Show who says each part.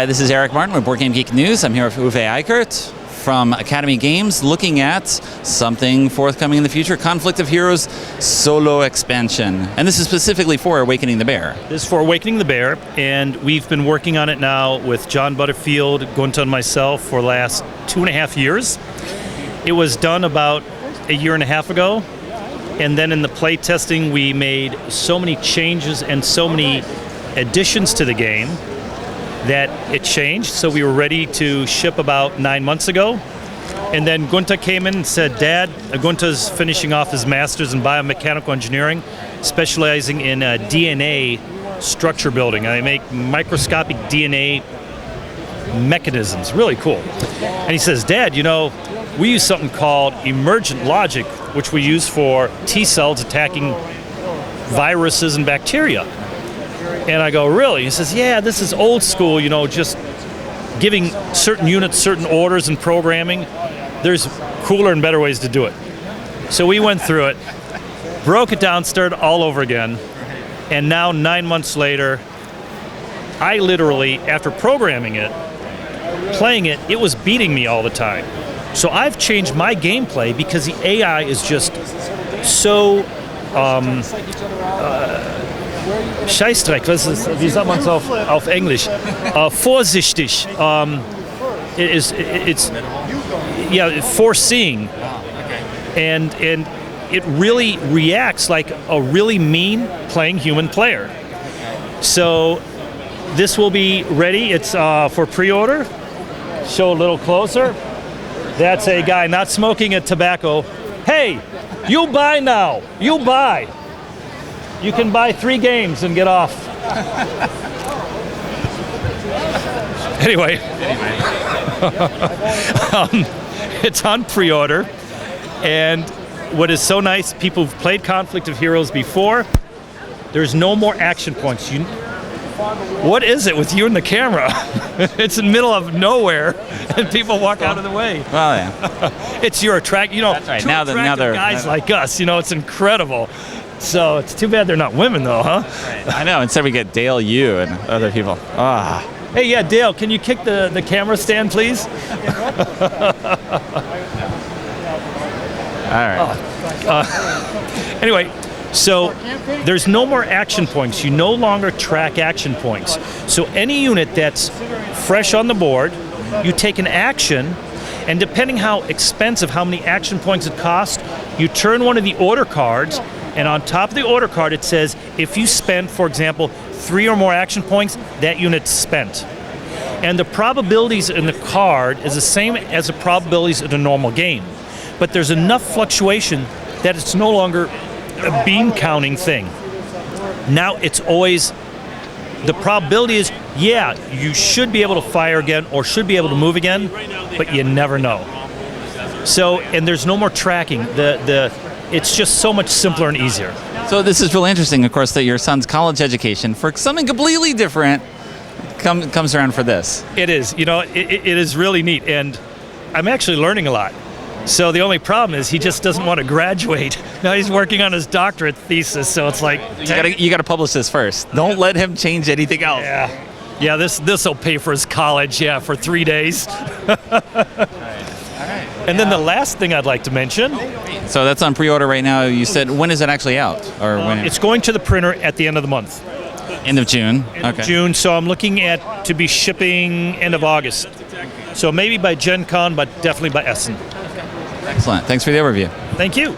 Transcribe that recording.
Speaker 1: Hi, this is Eric Martin with Board Game Geek News. I'm here with Uwe Eichert from Academy Games, looking at something forthcoming in the future, Conflict of Heroes Solo Expansion. And this is specifically for Awakening the Bear.
Speaker 2: This is for Awakening the Bear, and we've been working on it now with John Butterfield, Gunta, and myself for the last 2.5 years. It was done about a year and a half ago, and then in the play testing we made so many changes and so many additions to the game that it changed, so we were ready to ship about 9 months ago. And then Gunta came in and said, Dad, Gunta's finishing off his master's in biomechanical engineering, specializing in DNA structure building. They make microscopic DNA mechanisms, really cool. And he says, Dad, you know, we use something called emergent logic, which we use for T cells attacking viruses and bacteria. And I go, really? He says, yeah, this is old school, you know, just giving certain units certain orders and programming. There's cooler and better ways to do it. So we went through it, broke it down, started all over again, and now 9 months later, I literally, after programming it, playing it, it was beating me all the time. So I've changed my gameplay because the AI is just so Scheißdreck, wie sagt man es auf Englisch? Vorsichtig. It's foreseeing, and it really reacts like a really mean playing human player. So this will be ready. It's for pre-order. Show a little closer. That's a guy not smoking a tobacco. Hey, you buy now. You buy. You can buy 3 games and get off. Anyway. It's on pre-order. And what is so nice, people who've played Conflict of Heroes before, there's no more action points. What is it with you and the camera? It's in the middle of nowhere, and people walk out of the way.
Speaker 1: Well, yeah.
Speaker 2: It's your attract, you know,
Speaker 1: that's right.
Speaker 2: two
Speaker 1: Now
Speaker 2: attractive guys like us, you know, it's incredible. So it's too bad they're not women, though, huh?
Speaker 1: Right. I know. Instead we get Dale Yu and other people. Ah.
Speaker 2: Hey, yeah, Dale, can you kick the camera stand, please?
Speaker 1: All right.
Speaker 2: Anyway, so there's no more action points. You no longer track action points. So any unit that's fresh on the board, you take an action, and depending how expensive, how many action points it costs, you turn one of the order cards, and on top of the order card it says, if you spend, for example, 3 or more action points, that unit's spent. And the probabilities in the card is the same as the probabilities in a normal game. But there's enough fluctuation that it's no longer a bean counting thing. Now it's always, the probability is, yeah, you should be able to fire again or should be able to move again, but you never know. So, and there's no more tracking. It's just so much simpler and easier.
Speaker 1: So this is really interesting, of course, that your son's college education for something completely different comes around for this.
Speaker 2: It is. You know, it is really neat, and I'm actually learning a lot. So the only problem is he just doesn't want to graduate. Now he's working on his doctorate thesis, so it's like...
Speaker 1: You got to publish this first. Don't let him change anything else.
Speaker 2: Yeah, this will pay for his college, for 3 days. And then the last thing I'd like to mention...
Speaker 1: So that's on pre-order right now. You said, when is it actually out? Or when?
Speaker 2: It's going to the printer at the end of the month.
Speaker 1: End of June?
Speaker 2: End of June, so I'm looking at to be shipping end of August. So maybe by Gen Con, but definitely by Essen.
Speaker 1: Excellent. Thanks for the overview.
Speaker 2: Thank you.